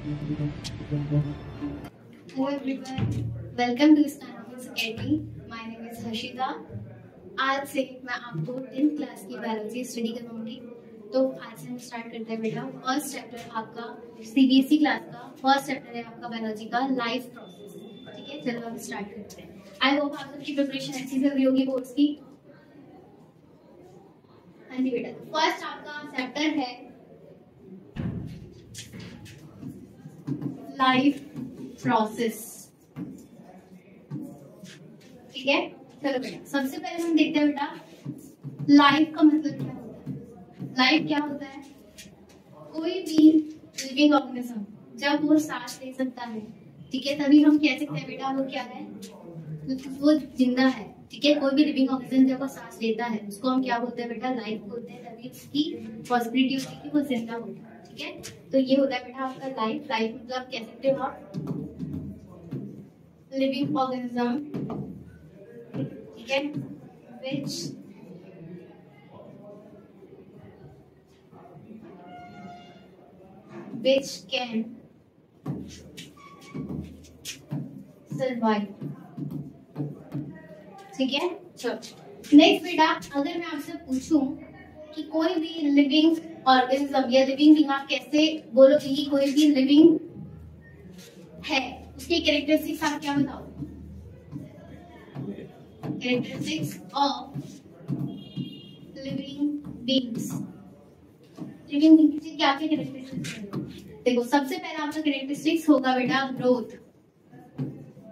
Hello everyone, welcome to Stanhope's Academy. My name is Harshita. आज से मैं आपको 10th क्लास की बायोलॉजी स्टडी करवाऊंगी। तो आज से हम स्टार्ट करते हैं बेटा। फर्स्ट चैप्टर आपका सीबीएसई क्लास का फर्स्ट चैप्टर है आपका बायोलॉजी का लाइफ प्रोसेस। ठीक है, चलो हम स्टार्ट करते हैं। आई होप आप सबकी प्रिपरेशन अच्छी चल रही होगी बोर्ड्स की। हाँ जी बेटा, फर्स्ट आपका चैप्टर है लाइफ प्रोसेस। ठीक है, चलो बेटा सबसे पहले हम देखते हैं बेटा लाइफ का मतलब क्या होता है। लाइफ क्या होता है? कोई भी लिविंग ऑर्गेनिज्म जब वो सांस ले सकता है, ठीक है, तभी हम कह सकते हैं बेटा वो क्या है, वो जिंदा है। ठीक है, कोई भी लिविंग ऑर्गेनिज्म जब वो सांस लेता है उसको हम क्या बोलते हैं बेटा, लाइफ बोलते हैं। तभी उसकी पॉसिबिलिटी होती है कि वो जिंदा होता है। ठीक है, तो ये होता है बेटा आपका लाइफ। लाइफ मतलब कह सकते हो आप लिविंग ऑर्गेनिज्म, ठीक है, which can survive। ठीक है, चलो नेक्स्ट बेटा, अगर मैं आपसे पूछूं कि कोई भी लिविंग ऑर्गेनिज्म या लिविंग थिंग आप कैसे बोलोगे कि कोई भी लिविंग है, उसकी कैरेक्टरिस्टिक्स आप क्या बताओ? Characteristics of living beings. Living being की क्या क्या कैरेक्टरिस्टिक्स हैं? देखो, सबसे पहला आपका कैरेक्टरिस्टिक्स होगा बेटा ग्रोथ।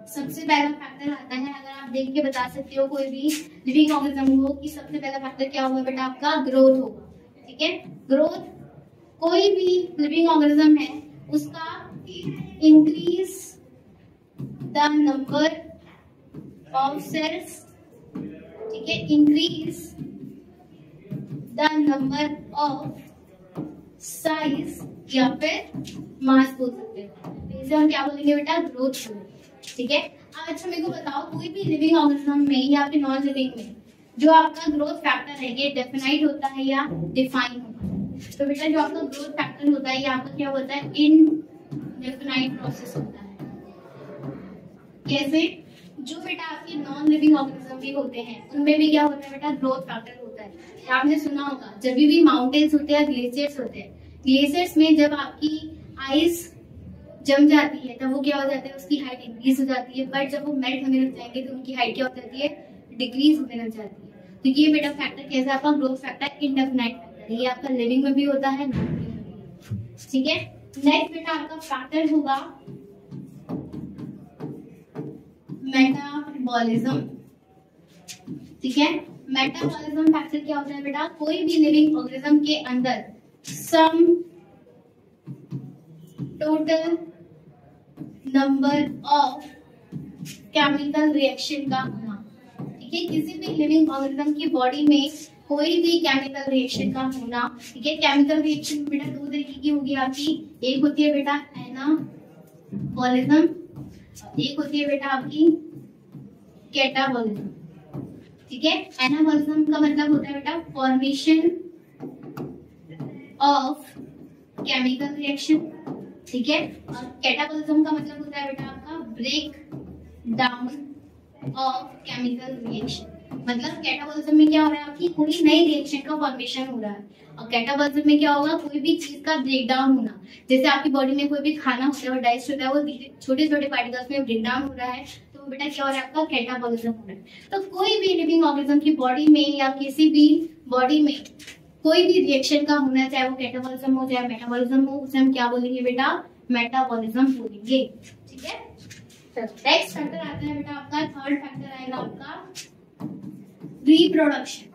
सबसे पहला फैक्टर आता है, अगर आप देख के बता सकते हो कोई भी लिविंग ऑर्गेनिज्म को कि सबसे पहला फैक्टर क्या होगा बेटा, आपका ग्रोथ होगा। ठीक है, ग्रोथ कोई भी लिविंग ऑर्गेनिज्म है उसका increase the number of cells. ठीक है, increase the number of size या फिर मास बोल सकते हैं। इसे हम क्या बोलेंगे बेटा, ग्रोथ बोलेंगे। ठीक है, अच्छा मेरे को बताओ कोई भी लिविंग ऑर्गेनिज्म में या फिर नॉन लिविंग में जो आपका ग्रोथ फैक्टर है ये डेफिनाइट होता है या डिफाइन होता है? तो बेटा जो आपका ग्रोथ फैक्टर होता है ये आपका क्या होता है, इनडेफिनाइट प्रोसेस होता है। कैसे? जो बेटा आपके नॉन लिविंग ऑर्गेनिज्म भी होते हैं उनमें भी क्या होता है बेटा, ग्रोथ फैक्टर होता है। आपने सुना होगा जब भी माउंटेन्स होते हैं, ग्लेशियर्स होते हैं, ग्लेशियर्स में जब आपकी आइस जम जाती है तब वो क्या हो जाता है, उसकी हाइट इंक्रीज हो जाती है। बट जब वो मेल्ट होने लग जाएंगे तो उनकी हाइट क्या हो जाती है, डिक्रीज होने लग जाती है। तो ये बेटा फैक्टर कैसा आपका ग्रोथ फैक्टर, इनडेफिनाइट फैक्टर। ये आपका लिविंग में भी होता है, नॉन लिविंग में भी। ठीक है, नेक्स्ट बेटा आपका फैक्टर होगा मेटाबॉलिज्म। ठीक है, मेटाबॉलिज्म फैक्टर क्या होता है बेटा, कोई भी लिविंग ऑर्गेनिज्म के अंदर sum total number of chemical reaction का होना। ठीक है, किसी भी लिविंग ऑर्गेनिज्म की बॉडी में कोई भी केमिकल रिएक्शन का होना। ठीक है, केमिकल रिएक्शन बेटा दो तरीके की होगी आपकी, एक होती है बेटा एनाबॉलिज्म, एक होती है बेटा आपकी कैटाबॉलिज्म। ठीक है, एनाबॉलिज्म का मतलब होता है बेटा फॉर्मेशन ऑफ केमिकल रिएक्शन। ठीक है, और कैटाबॉलिज्म का मतलब होता है बेटा आपका break down of chemical reaction. मतलब कैटाबॉलिज्म में क्या हो रहा है, आपकी कोई नई रिएक्शन का फॉर्मेशन हो रहा है, और कैटाबॉलिज्म में क्या होगा, कोई भी चीज का ब्रेक डाउन होना। जैसे आपकी बॉडी में कोई भी खाना होता है वो डाइजेस्ट होता है, वो छोटे छोटे पार्टिकल्स में ब्रेक डाउन हो रहा है, तो बेटा क्या हो रहा है, आपका कैटाबॉलिज्म हो रहा है। तो कोई भी लिविंग ऑर्गेनिज्म की बॉडी में या किसी भी बॉडी में कोई भी रिएक्शन का होना, चाहे वो कैटाबॉलिज्म हो चाहे मेटाबॉलिज्म हो, उसे हम क्या बोलेंगे बेटा, मेटाबॉलिज्म बोलेंगे। ठीक है, नेक्स्ट फैक्टर आता है बेटा आपका, थर्ड फैक्टर आएगा आपका रिप्रोडक्शन।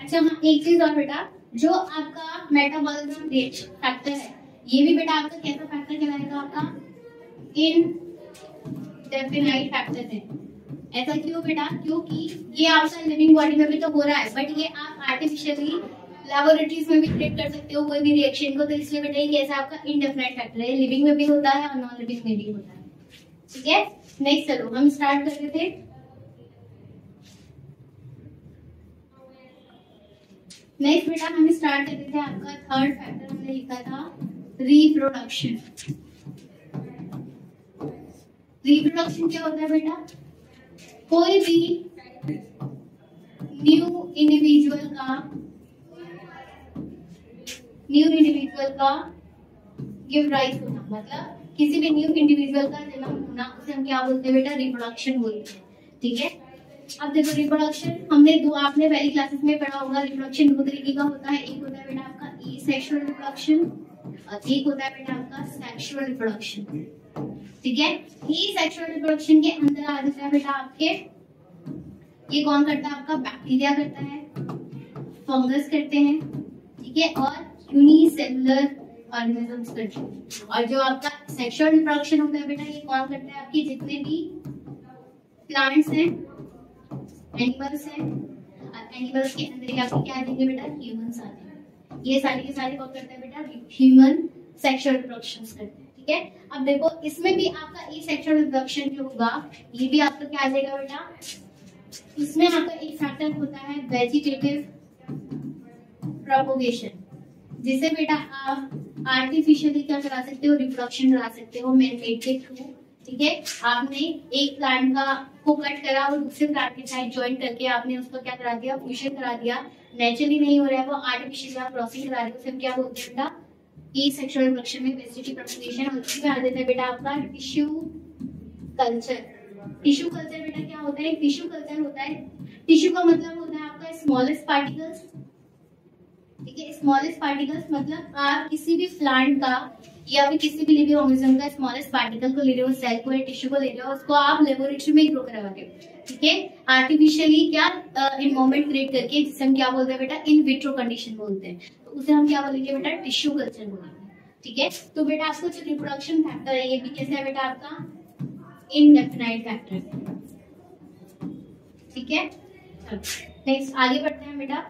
अच्छा हाँ, एक चीज और बेटा, जो आपका मेटाबॉलिज्म रिएक्शन फैक्टर है ये भी बेटा आपका कैसा फैक्टर कहलाएगा, आपका इनडेफिनाइट फैक्टर है। ऐसा क्यों बेटा, क्योंकि ये आपका लिविंग बॉडी में भी तो हो रहा है, बट ये आप आर्टिफिशियली लैबोरेटरीज में भी ट्रीट कर सकते हो कोई भी रिएक्शन को, तो इसलिए बेटा ये कैसा आपका इनडेफिनाइट फैक्टर है, लिविंग में भी होता है और नॉन लिविंग में भी होता है। ठीक है, नेक्स्ट चलो हम स्टार्ट कर रहे थे। नेक्स्ट बेटा हम स्टार्ट करते थे, आपका थर्ड फैक्टर हमने लिखा था रिप्रोडक्शन। रिप्रोडक्शन क्या होता है बेटा? कोई भी न्यू इंडिविजुअल का गिव राइज होना, मतलब किसी भी न्यू इंडिविजुअल का जन्म होना, उसे हम क्या बोलते हैं बेटा? रिप्रोडक्शन बोलते हैं। ठीक है, अब देखो रिप्रोडक्शन हमने आपने पहली क्लासेस में पढ़ा होगा। रिप्रोडक्शन दो तरीके का होता है, एक होता है बेटा आपका एसेक्सुअल रिप्रोडक्शन और एक होता है बेटा आपका सेक्सुअल रिप्रोडक्शन। ठीक है, एसेक्सुअल रिप्रोडक्शन के अंदर आ जाता है बेटा आपके, ये कौन करता है? आपका बैक्टीरिया करता है, फंगस करते हैं, ठीक है, और यूनिसेलुलर ऑर्गेनिजम्स करते हैं। और जो आपका सेक्सुअल रिप्रोडक्शन होता है बेटा, ये कौन करता है? आपकी जितने भी प्लांट्स हैं, एनिमल्स हैं, एनिमल्स के अंदर क्या आ जाएंगे बेटा? ह्यूमंस आते हैं। ये सारे के सारे कौन करते हैं बेटा? ह्यूमन सेक्सुअल रिप्रोडक्शन करते हैं। ठीक है, अब देखो इसमें भी आपका ये सेक्सुअल रिप्रोडक्शन जो होगा, ये भी आपका क्या आ जाएगा बेटा? इसमें आपका एक फैक्टर होता है वेजिटेटिव प्रोपोगेशन, जिसे बेटा आप आर्टिफिशियली क्या करा सकते हो? रिप्रोडक्शन करा सकते हो मैन मेड के थ्रू। ठीक है, आपने एक प्लांट का को कट करा और दूसरे प्लांट के साथ ज्वाइन करके आपने उसको क्या करा दिया? फ्यूजन करा दिया। नेचुरली नहीं हो रहा है वो, आर्टिफिशियल आप प्रोसेसिंग करा रहे हो, फिर क्या बोलते हैं बेटा? ये सेक्सुअल रिप्रोडक्शन में वेजिटेटिव प्रोपोगेशन। और उसमें आ जाता है बेटा आपका टिश्यू कल्चर। टिश्यू कल्चर बेटा क्या होता है? टिश्यू कल्चर होता है, टिश्यू का मतलब होता है आपका स्मॉलेस्ट पार्टिकल्स। ठीक है, स्मॉलेस्ट पार्टिकल्स मतलब आप किसी भी प्लांट का या फिर किसी भी लिविंग ऑर्गेनिज्म का स्मॉलेस्ट पार्टिकल को ले रहे हो, सेल को या टिश्यू को ले रहे हो, उसको आप लेबोरेटरी में ग्रो करवा रहे हो। ठीक है, आर्टिफिशियली क्या एनवायरनमेंट क्रिएट करके, जिसे हम क्या बोलते हैं बेटा? इन विट्रो कंडीशन बोलते हैं, तो उसे हम क्या बोलेंगे बेटा? टिश्यू कल्चर बोलेंगे। ठीक है, तो बेटा आपको जो रिप्रोडक्शन फैक्टर है, ये भी कैसे है बेटा? आपका इनडेफिनाइट फैक्टर। ठीक है, नेक्स्ट आगे बढ़ते हैं बेटा।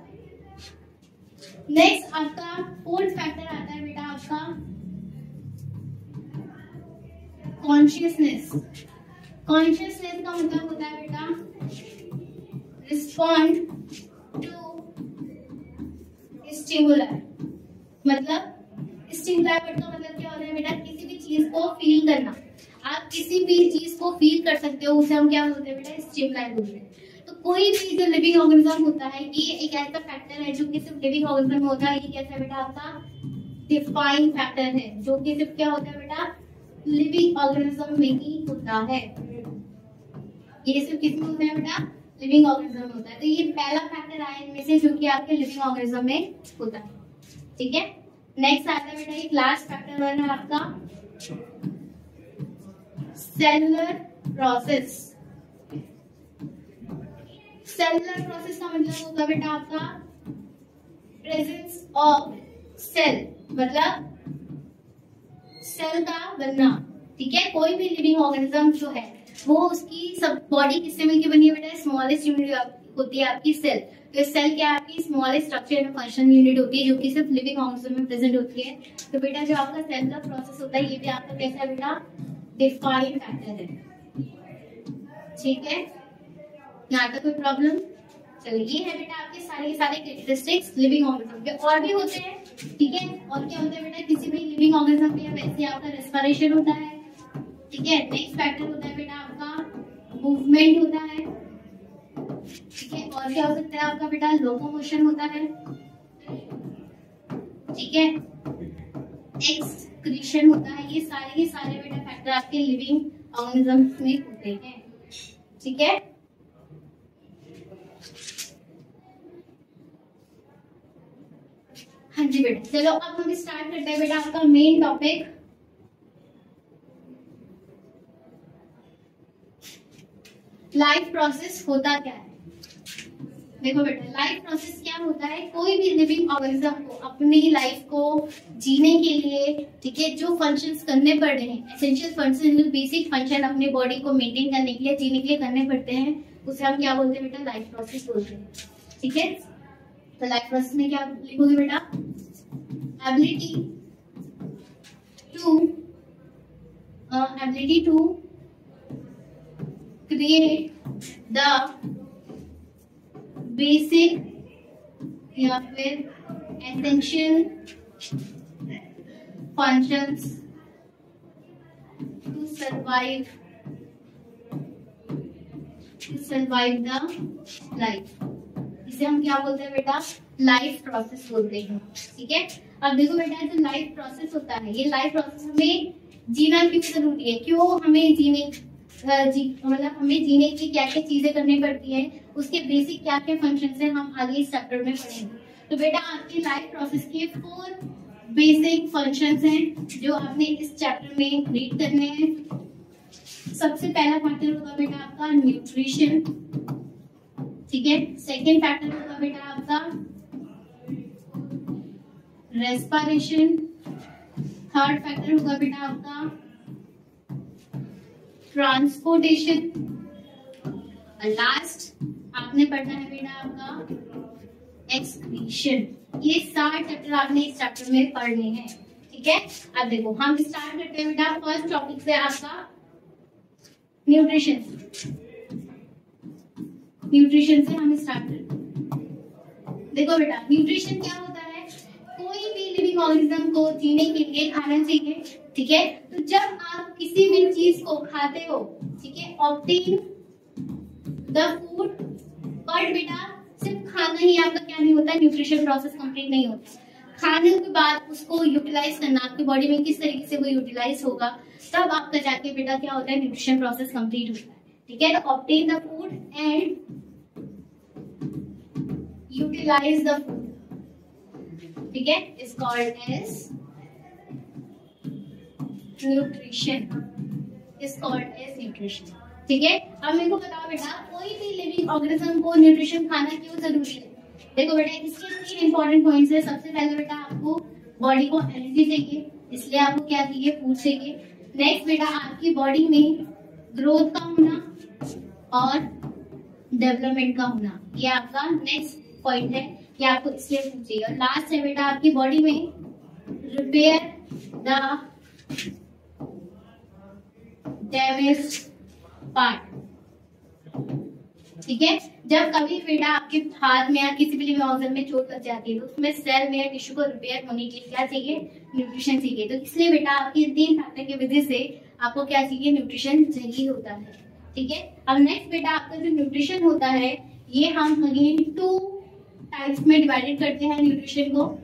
नेक्स्ट आपका फोर्थ फैक्टर आता है बेटा आपका कॉन्शियसनेस। कॉन्शियसनेस का मतलब होता है बेटा रिस्पॉन्ड टू स्टिमुलाई। मतलब स्टिमुलाई वर्ड का मतलब क्या होता है बेटा? किसी भी चीज को फील करना। आप किसी भी चीज को फील कर सकते हो, उसे हम क्या बोलते हैं बेटा? स्टिमुलाई बोलते हैं। तो कोई भी जो लिविंग ऑर्गेनिज्म होता है, ये एक ऐसा फैक्टर है जो कि सिर्फ लिविंग ऑर्गेनिज्म में होता है। ये कैसा है बेटा? आपका डिफाइन फैक्टर है, जो कि सिर्फ क्या होता है बेटा? लिविंग ऑर्गेनिज्म में ही होता है। ये सिर्फ किसमें होता है बेटा? लिविंग ऑर्गेनिज्म में होता है। तो ये पहला फैक्टर आया इनमें से, जो कि आपके लिविंग ऑर्गेनिज्म में होता है। ठीक है, नेक्स्ट आता है बेटा एक लास्ट फैक्टर है आपका सेलुलर प्रोसेस। सेलुलर प्रोसेस का मतलब होगा बेटा आपका प्रेजेंस ऑफ सेल, मतलब सेल का बनना। ठीक है, कोई भी लिविंग ऑर्गेनिज्म जो है वो उसकी सब बॉडी किससे मिलकर बनी है बेटा? स्मॉलेस्ट यूनिट होती है आपकी सेल। तो सेल क्या है? आपकी smallest structure and function unit होती है, जो कि सिर्फ लिविंग ऑर्गेनिज्म में प्रेजेंट होती है। तो बेटा जो आपका सेलुलर प्रोसेस होता है, ये भी आपका कैसा है बेटा? डिफाइंड फैक्टर है। ठीक है, यहाँ तक कोई प्रॉब्लम? चलिए, ये है बेटा आपके सारे कैरेक्टरिस्टिक्स लिविंग ऑर्गेनिज्म के। और भी होते हैं, ठीक है, और क्या होता है बेटा? किसी भी लिविंग ऑर्गेनिज्म में वैसे आपका रेस्पिरेशन होता है। ठीक है, नेक्स्ट फैक्टर होता है बेटा आपका मूवमेंट होता है। ठीक है, और क्या हो सकता है आपका बेटा? लोकोमोशन होता है। ठीक है, एक्सक्रीशन होता है। ये सारे बेटा फैक्टर आपके लिविंग ऑर्गेनिज्म में होते हैं। ठीक है, हाँ जी बेटा, चलो अब हम स्टार्ट करते हैं बेटा आपका मेन टॉपिक। लाइफ प्रोसेस होता क्या है? देखो बेटा, लाइफ प्रोसेस क्या होता है? कोई भी लिविंग ऑर्गेनिज्म को अपनी लाइफ को जीने के लिए, ठीक है, जो फंक्शंस करने पड़ रहे हैं, एसेंशियल फंक्शन, बेसिक फंक्शन अपने बॉडी को मेंटेन करने के लिए, जीने के लिए करने पड़ते हैं, उसे हम क्या बोलते हैं बेटा? लाइफ प्रोसेस बोलते हैं। ठीक है, तो लाइफ प्रोसेस में क्या लिखोगे बेटा? Ability to create the basic या फिर essential functions to survive the life. इसे हम क्या बोलते हैं बेटा? लाइफ प्रोसेस बोलते हैं। ठीक है, अब देखो बेटा, जो लाइफ प्रोसेस होता है, ये लाइफ प्रोसेस हमें जीना क्यों जरूरी है, क्यों हमें मतलब हमें जीने की क्या क्या चीजें करनी पड़ती है, उसके बेसिक क्या क्या फंक्शन है, हम आगे इस चैप्टर में पढ़ेंगे। तो बेटा आपके लाइफ प्रोसेस के 4 बेसिक फंक्शंस हैं जो आपने इस चैप्टर में रीड करने हैं। सबसे पहला फैक्टर होगा बेटा आपका न्यूट्रिशन। ठीक है, सेकेंड फैक्टर होगा बेटा आपका रेस्पिरेशन। थर्ड फैक्टर होगा बेटा आपका ट्रांसपोर्टेशन। और लास्ट आपने पढ़ना है बेटा आपका एक्सक्रीशन। ये 7 चैप्टर आपने इस चैप्टर में पढ़ने हैं। ठीक है, अब देखो हम स्टार्ट करते हैं बेटा फर्स्ट टॉपिक से, आपका न्यूट्रिशन। न्यूट्रिशन से हम स्टार्ट करते हैं। देखो बेटा, न्यूट्रिशन क्या होता है? कोई भी लिविंग ऑर्गेनिज्म को जीने के लिए खाना चाहिए। ठीक है, तो जब आप किसी भी चीज को खाते हो, ठीक है, ऑब्टेन द फूड, बट बेटा सिर्फ खाना ही आपका क्या नहीं होता, न्यूट्रिशन प्रोसेस कंप्लीट नहीं होता। खाने के बाद उसको यूटिलाइज करना, आपकी बॉडी में किस तरीके से वो यूटिलाइज होगा, तब आपका जाके बेटा क्या होता है, न्यूट्रिशन प्रोसेस कंप्लीट होता है। ठीक है, तो obtain the food and utilise the food, ठीक है, is called as nutrition, is called as nutrition. ठीक है, अब मेरे को बताओ बेटा, कोई भी लिविंग ऑर्गेनिज्म को न्यूट्रिशन खाना क्यों जरूरी है? देखो बेटा, इसके 3 इंपॉर्टेंट पॉइंट्स है। सबसे पहले बेटा आपको बॉडी को एनर्जी चाहिए, इसलिए आपको क्या चाहिए, फूड चाहिए। नेक्स्ट बेटा आपकी बॉडी में ग्रोथ का होना और डेवलपमेंट का होना, ये आपका नेक्स्ट पॉइंट है कि आपको इसलिए फूड चाहिए। और लास्ट है बेटा आपकी बॉडी में रिपेयर द डैमेज पार्ट। ठीक है, जब कभी बेटा आपके हाथ में या किसी भी लिविंग ऑर्गन में चोट लग जाती है तो उसमें सेल में या टिश्यू को रिपेयर होने के लिए क्या चाहिए, न्यूट्रिशन चाहिए। तो इसलिए बेटा आपके 3 फैक्टर की वजह से आपको क्या चाहिए, न्यूट्रिशन चाहिए होता है। ठीक है, अब नेक्स्ट बेटा आपका जो न्यूट्रिशन होता है, ये हम अगेन 2 टाइप्स में डिवाइडेड करते हैं न्यूट्रिशन को।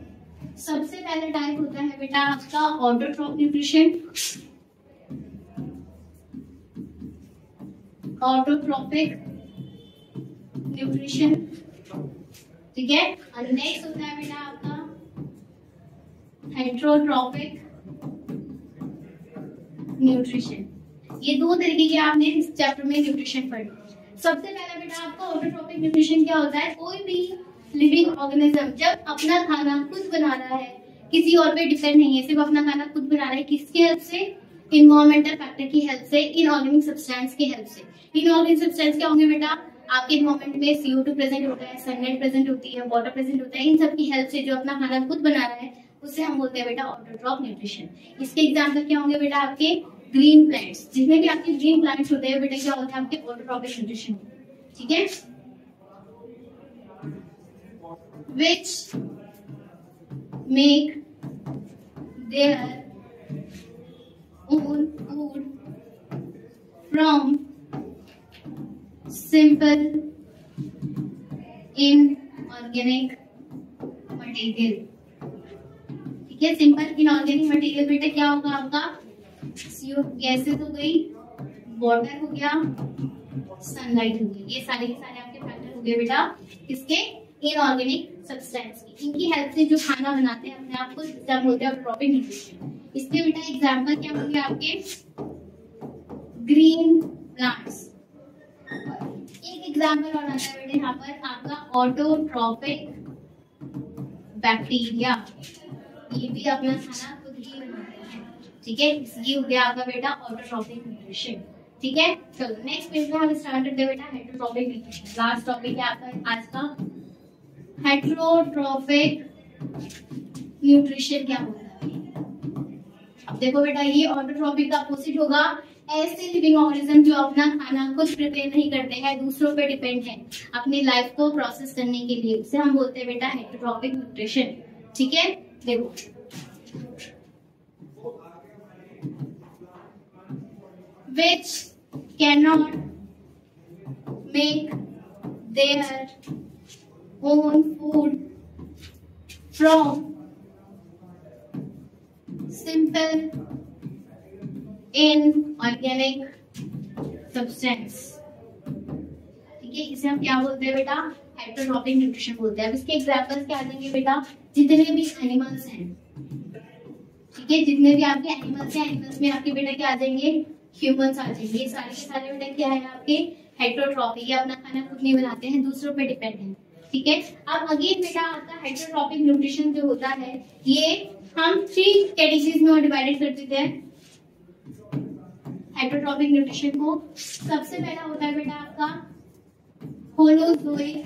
सबसे पहला टाइप होता है बेटा आपका ऑटोट्रॉफ न्यूट्रिशन, ऑटोट्रॉपिक न्यूट्रिशन। ठीक है, और नेक्स्ट होता है बेटा आपका हेटेरोट्रॉपिक न्यूट्रिशन। ये 2 तरीके के आपने इस चैप्टर में न्यूट्रिशन पढ़े। सबसे पहला बेटा आपका ऑटोट्रॉपिक न्यूट्रिशन क्या होता है? कोई भी लिविंग ऑर्गेनिज्म जब अपना खाना खुद बना रहा है, किसी और पे डिपेंड नहीं है, सिर्फ अपना खाना खुद बना रहा है, किसकी हेल्प से, इन्वायरमेंटल फैक्टर की हेल्प से, इनऑर्गेनिक सब्सटेंस की हेल्प से। इनऑर्गेनिक सब्सटेंस क्या होंगे बेटा? आपके इन्वायरमेंट में CO2 प्रेजेंट होता है, सनलाइट प्रेजेंट होती है, वाटर प्रेजेंट होता है, इन सब की हेल्प से जो अपना खाना खुद बना रहा है उसे हम बोलते हैं बेटा ऑटोट्रॉफ न्यूट्रिशन। इसके एग्जाम्पल क्या होंगे बेटा? आपके ग्रीन प्लांट्स, जितने भी आपके ग्रीन प्लांट्स होते हैं बेटा क्या होते हैं आपके ऑटोट्रॉपिक न्यूट्रिशन। ठीक है, which make their own food from simple inorganic material। ठीक है, सिंपल इनऑर्गेनिक मटेरियल बेटा क्या होगा आपका? CO गैसेस हो गई, वाटर हो गया, सनलाइट हो गई, ये सारे के सारे आपके फैक्टर हो गए बेटा इसके इनऑर्गेनिक सब्सटेंस की। इनकी हेल्प से जो खाना बनाते हैं अपने आप को क्या बोलते हैं? Autotrophic nutrition. इसके बेटा एग्जांपल क्या होंगे आपके? Green plants. एक एग्जांपल और आता है बेटा यहाँ पर आपका ऑटोट्रॉपिक बैक्टीरिया, ये भी अपना खाना खुद ही बनाते हैं। ठीक है, ये हो गया आपका बेटा ऑटोट्रॉपिक न्यूट्रिशन। ठीक है, चलो नेक्स्ट पेज में हम स्टार्ट करते हैं बेटा हेटेरोट्रॉपिक न्यूट्रिशन। लास्ट टॉपिक है आपका आज का हेटेरोट्रॉपिक न्यूट्रिशन क्या होता है? अब देखो बेटा, ये ऑटोट्रॉपिक का अपोजिट होगा ऐसे लिविंग ऑर्गेनिज्म जो अपना खाना खुद प्रिपेयर नहीं करते हैं, दूसरों पे डिपेंड है अपनी लाइफ को प्रोसेस करने के लिए, उसे हम बोलते हैं बेटा हेटेरोट्रॉपिक न्यूट्रिशन। ठीक है, देखो which cannot make their own food from simple inorganic substance। ठीक है, इसे हम क्या बोलते हैं बेटा, हेटेरोट्रॉपिक न्यूट्रिशन बोलते हैं। अब इसके एग्जांपल्स क्या आ जाएंगे बेटा, जितने भी एनिमल्स हैं, ठीक है, जितने भी आपके एनिमल्स हैं, एनिमल्स में आपके बेटा क्या आ जाएंगे, ह्यूमंस आ जाएंगे। ये सारे के सारे बेटा क्या है आपके हेटेरोट्रॉपिक, ये अपना खाना खुद नहीं बनाते हैं, दूसरों पे डिपेंड है। ठीक है, अब अगेन बेटा आपका हेटेरोट्रॉपिक न्यूट्रिशन जो होता है ये हम 3 कैटेगरीज में डिवाइडेड कर देते हैं हेटेरोट्रॉपिक न्यूट्रिशन को। सबसे पहला होता है बेटा आपका होलोजोइक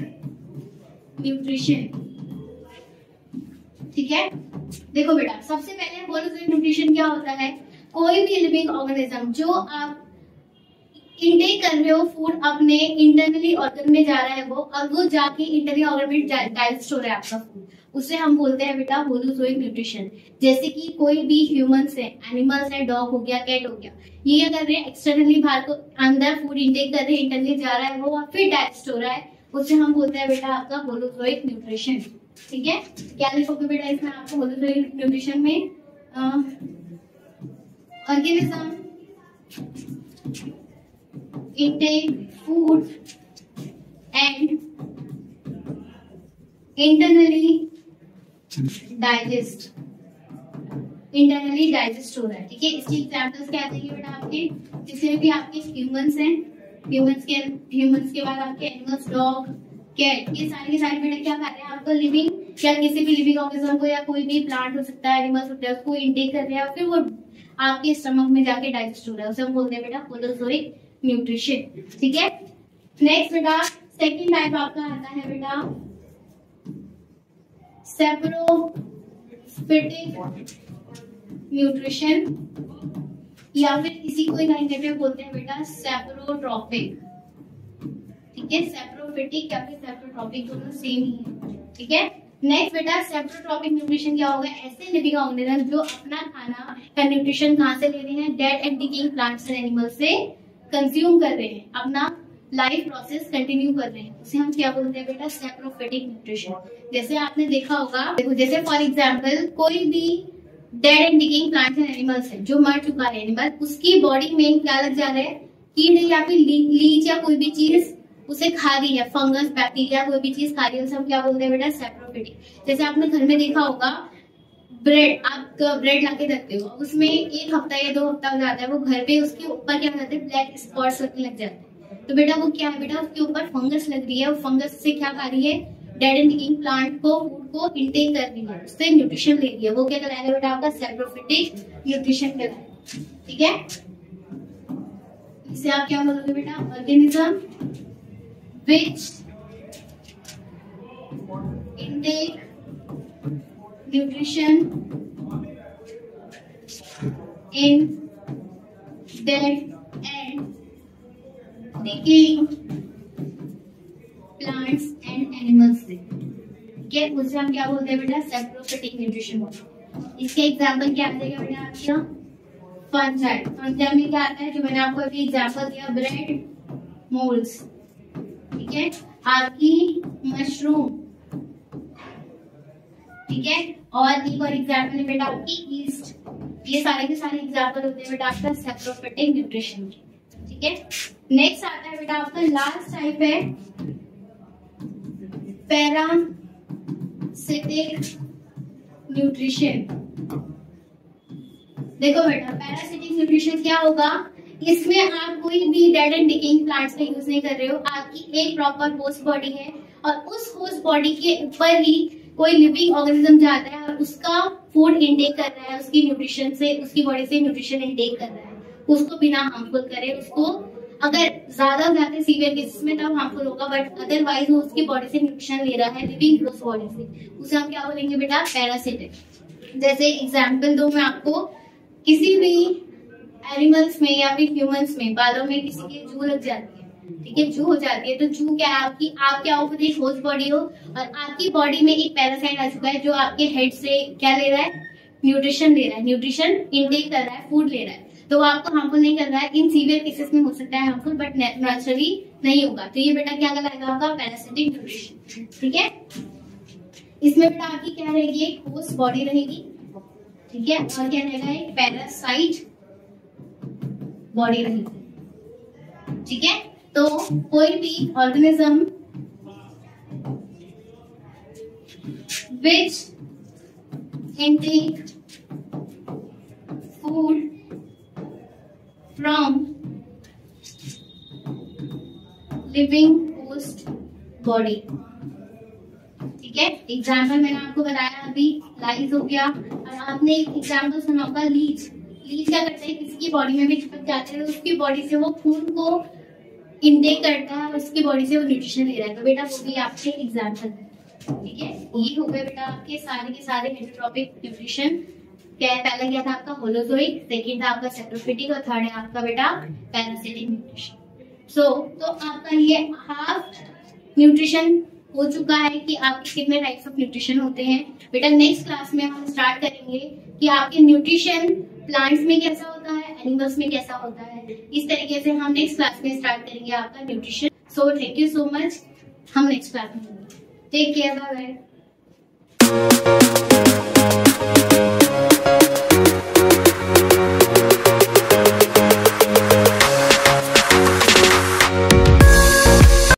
न्यूट्रिशन। ठीक है, देखो बेटा सबसे पहले होलोजोइक न्यूट्रिशन क्या होता है, कोई भी लिविंग ऑर्गेनिज्म जो आप इनटेक कर रहे हो फूड अपने इंटरनली ऑर्गन में जा रहा है, वो अब वो जाके इंटरनली ऑर्गन में डाइजेस्ट हो रहा है आपका फूड, उसे हम बोलते हैं बेटा होलोजोइक न्यूट्रिशन। जैसे कि कोई भी ह्यूमंस है, एनिमल्स है, डॉग हो गया, कैट हो गया, ये क्या कर रहे हैं, एक्सटर्नली बाहर को अंदर फूड इंटेक कर रहे हैं, इंटरनली जा रहा है, वो फिर डाइजेस्ट हो रहा है, उसे हम बोलते हैं बेटा आपका होलोजोइक न्यूट्रिशन। ठीक है, क्या लिखोगे बेटा इसमें आपको होलोजोइक न्यूट्रिशन में, organism intake food and internally digest हो रहा है। ठीक है, इसके एग्जांपल्स क्या आ जाएंगे बेटा आपके, जिसमें भी आपके ह्यूमंस हैं, ह्यूमंस के बाद आपके एनिमल्स, डॉग, कैट, ये सारे के सारे बेटा क्या कर रहे हैं, आपको लिविंग या किसी भी लिविंग ऑर्गेनिज्म को या कोई भी प्लांट हो सकता है, एनिमल्स होता है, उसको इंटेक कर रहे हैं, फिर वो आपके स्टमक में जाके डाइजेस्ट हो रहा है, उसे हम बोलते हैं बेटा होलोजोइक न्यूट्रिशन। ठीक है, नेक्स्ट बेटा सेकंड टाइप आपका आता है बेटा सैप्रोफिटिक न्यूट्रिशन, या फिर इसी को इंग्लिश बोलते हैं बेटा सैप्रोट्रॉपिक। ठीक है, सैप्रोफिटिक या फिर सैप्रोट्रॉपिक दोनों सेम ही है। ठीक है, नेक्स्ट बेटा सैप्रोट्रॉपिक न्यूट्रिशन क्या होगा, ऐसे लिविंग ऑर्गेनिज्म जो अपना खाना का न्यूट्रिशन कहाँ से ले रहे हैं, dead and decaying plants and animals से कंज्यूम कर रहे हैं, अपना लाइफ प्रोसेस कंटिन्यू कर रहे हैं, उसे हम क्या बोलते हैं बेटा सैप्रोफिटिक न्यूट्रिशन। जैसे आपने देखा होगा, देखो जैसे फॉर एग्जांपल कोई भी dead and decaying plants and animals है, जो मर चुका है एनिमल, उसकी बॉडी में क्या लग जा रहा है, कीड़े या फिर लीच या कोई भी चीज उसे खा रही है, फंगस, बैक्टीरिया, कोई भी चीज खा रही है, उसे हम क्या बोलते हैं बेटा सैप्रोफिटिक। जैसे आपने घर में देखा होगा, ब्रेड, आप ब्रेड लाके रखते हो, उसमें 1 हफ्ता या 2 हफ्ता हो जाता है, वो घर पे उसके ऊपर क्या हो जाते हैं, ब्लैक स्पॉट्स लगने लग जाते हैं, तो बेटा वो क्या है बेटा, उसके ऊपर फंगस लग रही है, वो फंगस से क्या खा रही है, डेड एंड डिकेइंग प्लांट को, फूड को इंटेक कर रही है, उससे न्यूट्रिशन ले रही है, वो क्या कहलाएगा बेटा आपका सैप्रोफिटिक न्यूट्रिशन कहलाएगा। ठीक है, इसे आप क्या बोलोगे बेटा, organism which intake nutrition in dead and decaying plants and animals से। क्या उसे हम क्या बोलते हैं बेटा सैप्रोफिटिक न्यूट्रिशन बोलते हैं। इसके एग्जाम्पल क्या आ जाएगा बेटा आपका, फंजाई। फंजाई में क्या आता है, जो मैंने आपको अभी एग्जाम्पल दिया, ब्रेड मोल्ड्स, ठीक है, आपकी मशरूम, ठीक है, और एक और एग्जाम्पल है बेटा आपकी ईस्ट। ये सारे के सारे एग्जाम्पल होते हैं बेटा आपका सैप्रोफिटिक न्यूट्रिशन के। ठीक है, नेक्स्ट आता है बेटा आपका लास्ट टाइप है पैरासिटिक न्यूट्रिशन। देखो बेटा पैरासिटिक न्यूट्रिशन क्या होगा, इसमें आप कोई भी डेड एंड डिकेइंग प्लांट्स का यूज नहीं कर रहे हो, आपकी एक प्रॉपर होस्ट बॉडी है और उस होस्ट बॉडी के ऊपर ही कोई लिविंग ऑर्गेनिज्म जाता है और उसका फूड इंटेक कर रहा है, उसकी न्यूट्रिशन से, उसकी बॉडी से न्यूट्रिशन इंटेक कर रहा है, उसको बिना हार्मफुल करे, उसको अगर ज्यादा सीवियर केसेस में तब हार्मफुल होगा, बट अदरवाइज वो उसकी बॉडी से न्यूट्रिशन ले रहा है लिविंग उस बॉडी से, उसे हम क्या बोलेंगे बेटा पैरासिटिक। जैसे एग्जाम्पल दो मैं आपको, किसी भी एनिमल्स में या फिर ह्यूमंस में बालों में किसी की जू लग जाती है, ठीक है, जू हो जाती है, तो जू क्या है आपकी, आप क्या हो, एक होस्ट बॉडी हो और आपकी बॉडी में एक पैरासाइट आ चुका है जो आपके हेड से क्या ले रहा है, न्यूट्रिशन ले रहा है, न्यूट्रिशन इनटेक कर रहा है, फूड ले रहा है, तो वो आपको हार्मफुल नहीं कर रहा है। इन सीवियर केसेस में हो सकता है हार्मफुल, बट नेचुरली नहीं होगा। तो ये बेटा क्या कहलाएगा आपका, पैरासिटिक न्यूट्रिशन, ठीक है। इसमें बेटा आपकी क्या रहेगी, एक होस्ट बॉडी रहेगी, ठीक है, और क्या रहेगा, एक पैरासाइट बॉडी रहेगी, ठीक है। तो कोई भी organism which intake food from living host body, ठीक है। एग्जाम्पल मैंने आपको बताया अभी, लाइज हो गया, और आपने एक एग्जाम्पल सुना होगा लीच। लीच क्या करता है, किसी की बॉडी में भी चिपक जाते हैं, तो उसकी बॉडी से वो खून को इनटेक करता है और उसकी बॉडी से वो न्यूट्रिशन ले रहा है, तो बेटा वो भी आपके एग्जाम्पल है, ठीक है। ये हो गए बेटा आपके सारे के सारे हेटेरोट्रॉपिक न्यूट्रिशन। क्या है, पहला क्या था आपका होलोजोइक, सेकंड था आपका सैप्रोफिटिक, और थर्ड है आपका बेटा पैरासिटिक न्यूट्रिशन। तो आपका ये हाफ न्यूट्रिशन हो चुका है कि आपके कितने टाइप्स ऑफ न्यूट्रिशन होते हैं। बेटा नेक्स्ट क्लास में हम स्टार्ट करेंगे कि आपके न्यूट्रिशन प्लांट्स में कैसा होता है, एनिमल्स में कैसा होता है। इस तरीके से हम नेक्स्ट क्लास में स्टार्ट करेंगे आपका nutrition. So thank you so much, हम नेक्स्ट क्लास में टेक केयर, बाय बाय।